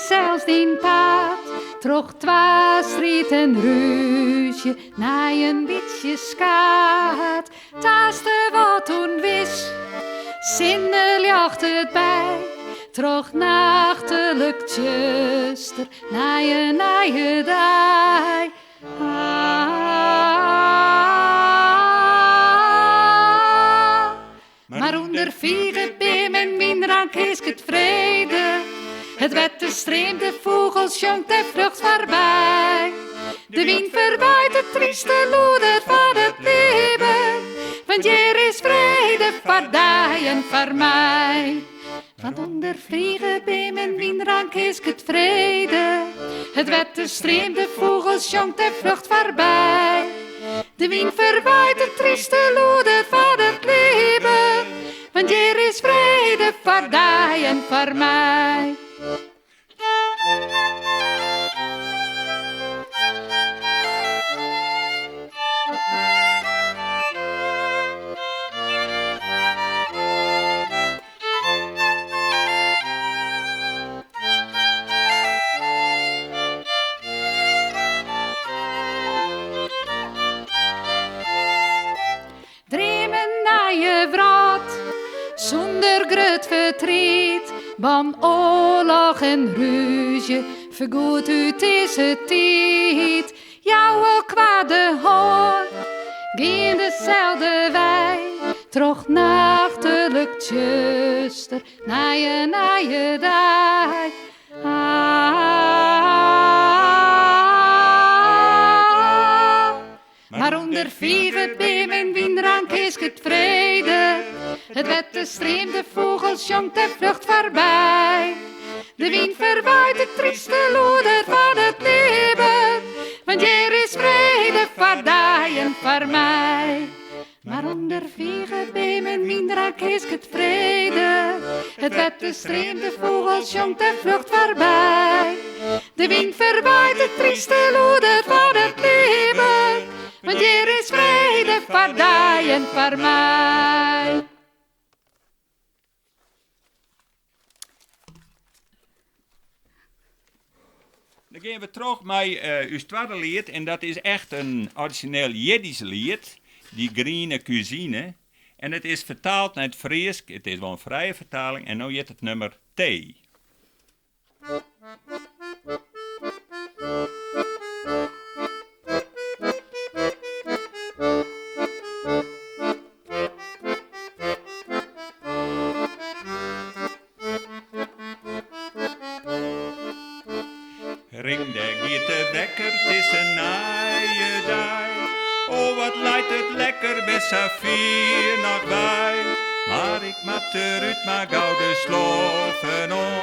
zelfs dien paard, troch twastriet en ruzie, na een beetje skaat. Taaste wat toen wis, zinnen jacht het bij, troch nachtelijk tjuster, na je dij. Maar onder vieren bim en windrank is het vrede. Het wette streemt, de vogels jongt de vlucht voorbij. De wind verwaait het trieste loeder van het leven. Want hier is vrede voor die en voor mij. Want onder vliegen, beem en windrank is het vrede. Het wette streemt, de vogels jongt de vlucht voorbij. De wind verwaait het trieste loeder van het leven. Want hier is vrede voor die en voor mij. Dreamen naar je wraad, zonder grut verdriet, van oorlog en ruzie, vergoed uit deze tijd. Jouw kwade hoor, geen dezelfde wij, troch nachtelijk tjuster, na je dij. Maar onder vieren, beem en windrank is het vrede. Het wette streemt, de vogels jongt de vlucht voorbij. De wind verwaait het trieste loeder van het leven. Want hier is vrede voor die en voor mij. Maar onder vieren, beem en windrank is het vrede. Het wette streemt, de vogels jongt de vlucht voorbij. De wind verwaait het trieste loeder van het leven. Want hier is vrede voor die en voor mij. Dan gaan we terug met uw tweede lied. En dat is echt een origineel Jiddisch lied. Die Groene Cuisine. En het is vertaald naar het Fries. Het is wel een vrije vertaling. En nu heet het nummer Thee. Ring de giete wekker, het is een naaie dag. Oh, wat lijkt het lekker, bij Safir nog bij. Maar ik mat eruit, maar gauw de sloven on.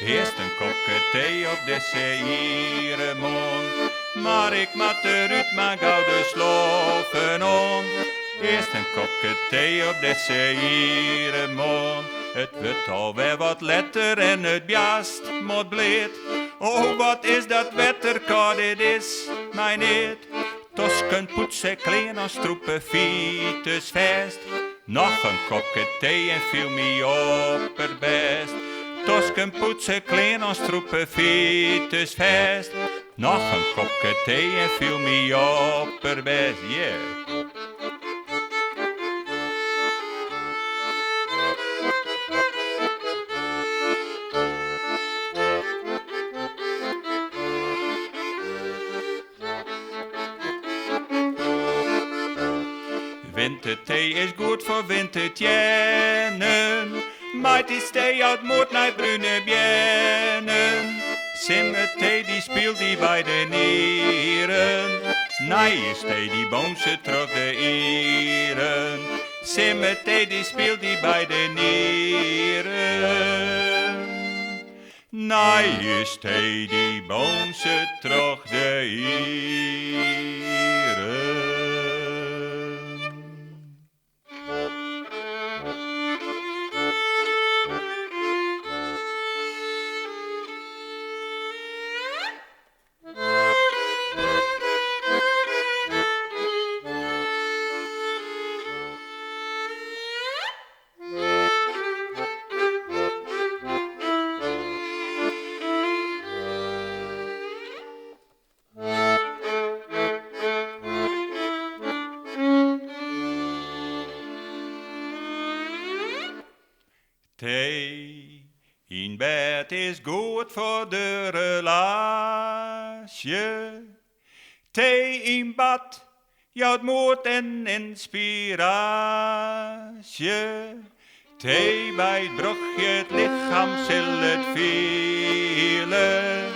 Eerst een kopje thee op de ceremonie. Maar ik mat eruit, maar gauw de sloven on. Eerst een kopje thee op de ceremonie. Het wordt alweer wat letter en het bjast moet bleed. Oh, wat is dat wetter, koud dit is mijn eet. Tosken poetsen, klein als troepen, fiets vast. Nog een kopje thee en viel me op er best. Tosken poetsen, klein als troepen, fiets vast. Nog een kopje thee en viel me op er best, yeah. Winterthee is goed voor wintertjenen. Maar die thee uit moed naar brune bienen. Simmerthee die speelt die bij de nieren. Nee is thee die boont ze terug de ieren. Simmerthee die speelt die bij de nieren. Nee is thee die boont ze terug de ieren. het is goed voor de relatie. Thee in bad, jouw moed en inspiratie. Thee bij het broekje, het lichaam zal het vielen.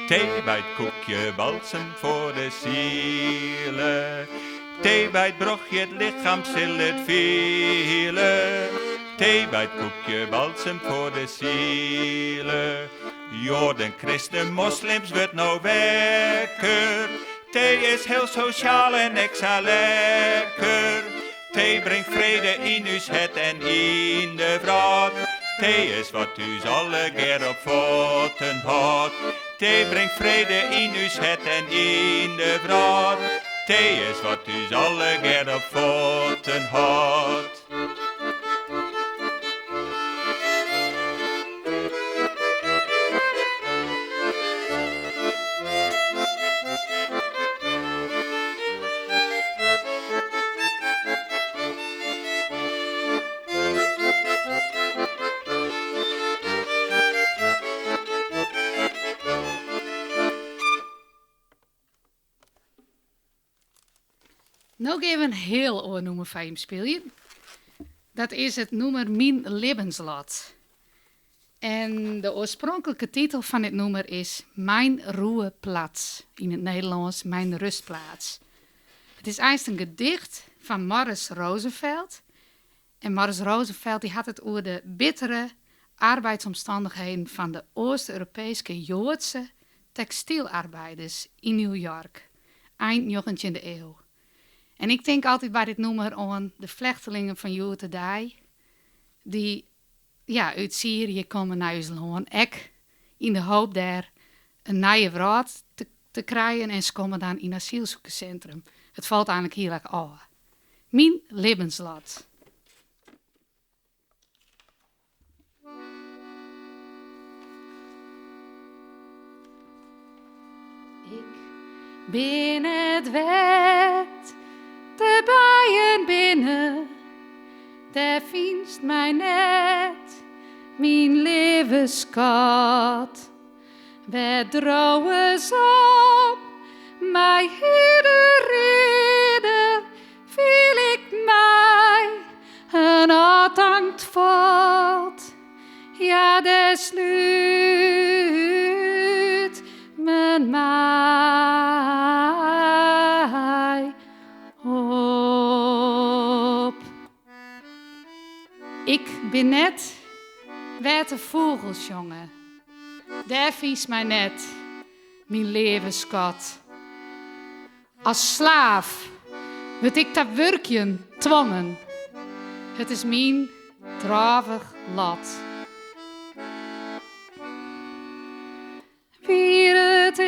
Thee bij het koekje, balsem voor de zielen. Thee bij het broekje, het lichaam zal het vielen. Thee bij het koekje, balsem voor de zielen. Joden, christen, moslims, wordt nou wekker. Thee is heel sociaal en extra lekker. Thee brengt vrede in uw het en in de vraat. Thee is wat u alle keer op voeten had. Thee brengt vrede in uw het en in de vraat. Thee is wat u alle keer op voeten had. Nou even een heel oor nummer van je spelen. Dat is het nummer Mijn Lebenslot. En de oorspronkelijke titel van dit nummer is Mijn Ruheplaats. In het Nederlands Mijn Rustplaats. Het is eigenlijk een gedicht van Morris Rosenfeld. En Morris Rosenfeld die had het over de bittere arbeidsomstandigheden van de Oost-Europese Joodse textielarbeiders in New York. Eind 19e eeuw. En ik denk altijd bij dit nummer aan de vlechtelingen van Joodendij, die uit Syrië komen naar ons land. Ik in de hoop daar een nieuwe vrouw te krijgen en ze komen dan in een asielzoekerscentrum. Het valt eigenlijk heel erg aan. Mijn Lebenslot. Ik ben het wet. De bijen binnen, daar vindt mij net, mijn levenskat. We drogen op, mij iedereen, viel ik mij, een aantankt valt. Ja, de sluit men mij op. Ik ben net wette vogelsjongen. Daar vies mij net, mijn levenskat. Als slaaf word ik dat werkjen dwongen. Het is mijn dravig lot. Wie het is,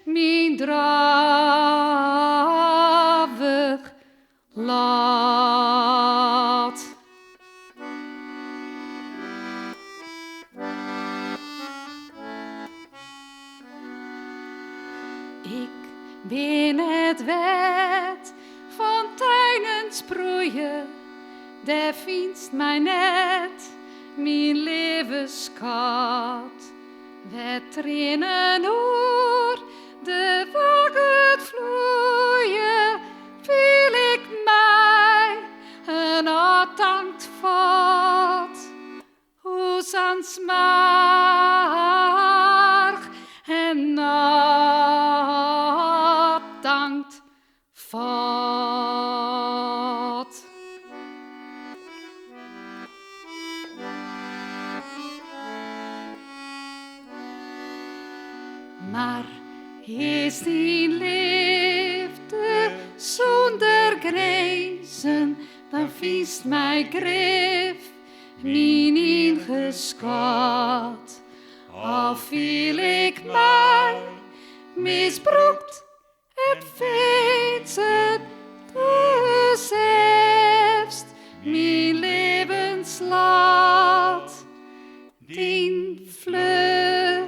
mijn dravig lot. Ik ben het wet van tuinen sproeien, daar vindt mij net, mijn levenskat. We trainen oor de wagen vloeien, viel ik mij een aantankt vat. Hoe aan smaag en aantankt vat. Maar is die liefde zonder grenzen, dan viest mij grif, mijn ingeskat. Al viel ik mij misbruikt en fietsen, du selbst mijn levenslot. Die vleur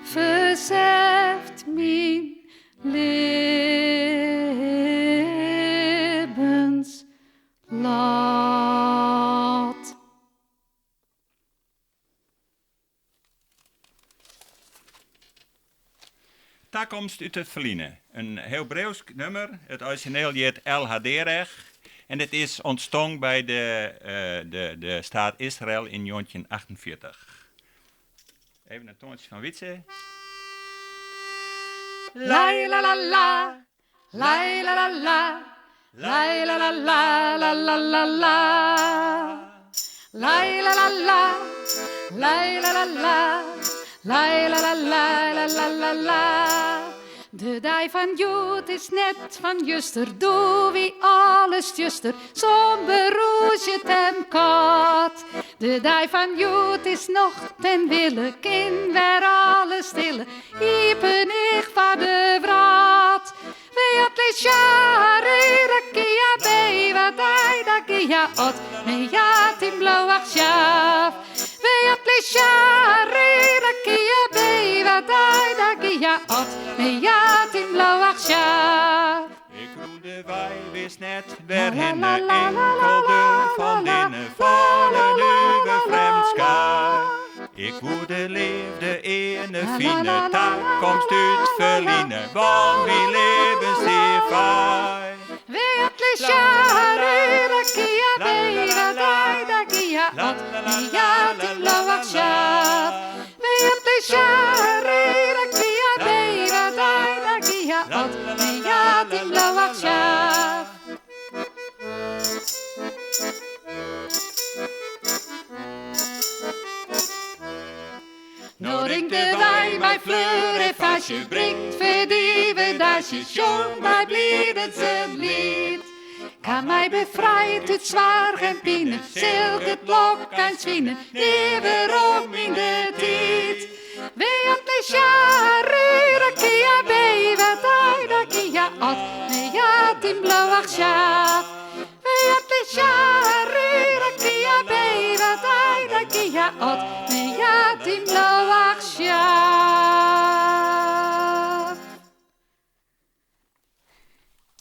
verzeft mijn levenslot. Daar komt uit het verliezen. Een Hebreeuws nummer. Het origineel heet El Haderech. En het is ontstaan bij de staat Israël in 1948. Even een toontje van Witse. La la la la, la la la la, la la la la, la la la la. La la la la, la la la la, la la la la, la la la la. De dij van Jood is net van juster, doe wie alles juster, zo'n beroesje ten kat. De dij van Jood is nog ten wille, kind weer alles stille, iepen ik van de wraad. Wie had les jaren, rakia bij wat hij dakia ot, me ja tim blauwach schaaf. Wie had les jaren, rakia bij wat hij dakia ot, me ja tim blauwach schaaf. Ik roede wij wist net, waar hen de enkelde van binnen vallen uwe vreemdskaar. Ik woede leefde in een fine taak, komst uit verliezen, want wie leven zeer fijn. Wie had les jaren, rakia bij wat hij dakia ot, me ja tim blauwach schaaf. Wie had les jaren, rakia bij wat hij dakia ot, me ja tim blauwach schaaf. Nodig de wijn bij fleur en vaasje, brengt verdieven dasjes, jong bij blieden zijn lied. Kan mij bevrijden uit zwaar en pine, zilk het blok en zwienen, die weerom in de tijd. Wie had les jaren, rakia bij wat hij dakia ot, me ja tim blauwach schaaf. Wie had les jaren, rakia bij wat hij dakia ot, me ja tim blauwach schaaf.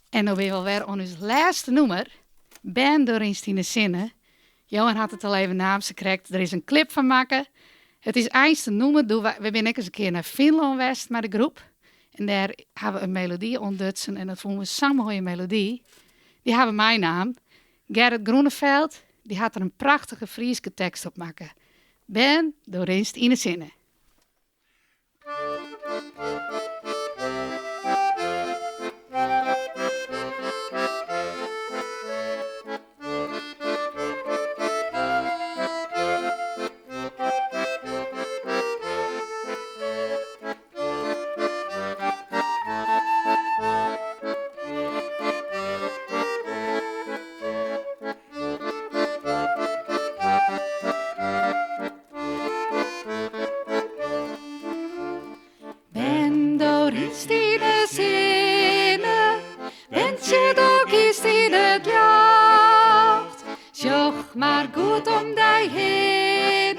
En dan weer wel weer aan ons laatste nummer. Ben door in Stine zinnen. Johan had het al even naams gekregen. Er is een clip van maken. Het is eindste nummer. We zijn eens een keer naar Finland geweest met de groep. En daar hebben we een melodie ontdutsen. En dat vonden we zo'n mooie melodie. Die hebben mijn naam. Gerrit Groeneveld. Die had er een prachtige Frieske tekst op maken. Ben door in Stine zinnen. Maar goed om die heen,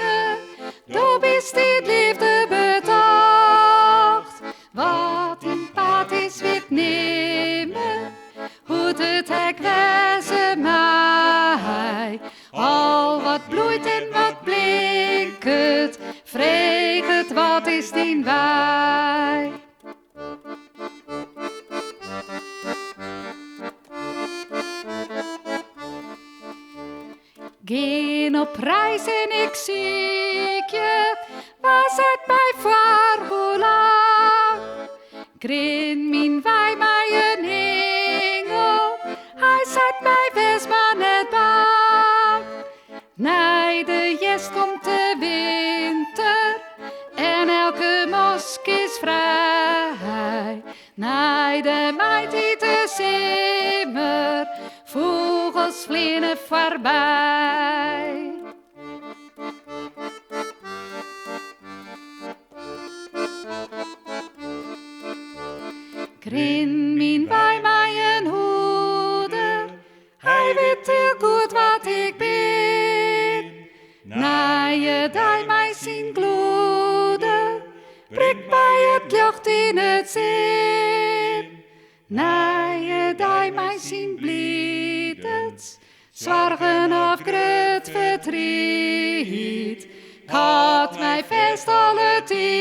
du bist die liefde betocht. Wat in pad is wit nemen, hoe het hek wezen mij. Al wat bloeit en wat blinkt, vreeg het wat is dien wij. Geen op reis en ik zie je, was het mij voor hoe lang? Grin mijn wij mij een engel, hij zet mij best maar net bang. Nee, de jest komt de winter en elke mosk is vrij. Nee, de meid die de simmer, vogels vliegen voorbij. Grin mijn bij mij een hoede, hij weet heel goed wat ik ben. Na je die mij zien gloeden, prik bij het licht in het zin. Na je die mij zien bliedet, zorgen of groot verdriet. Ik had mij vast alle tijd.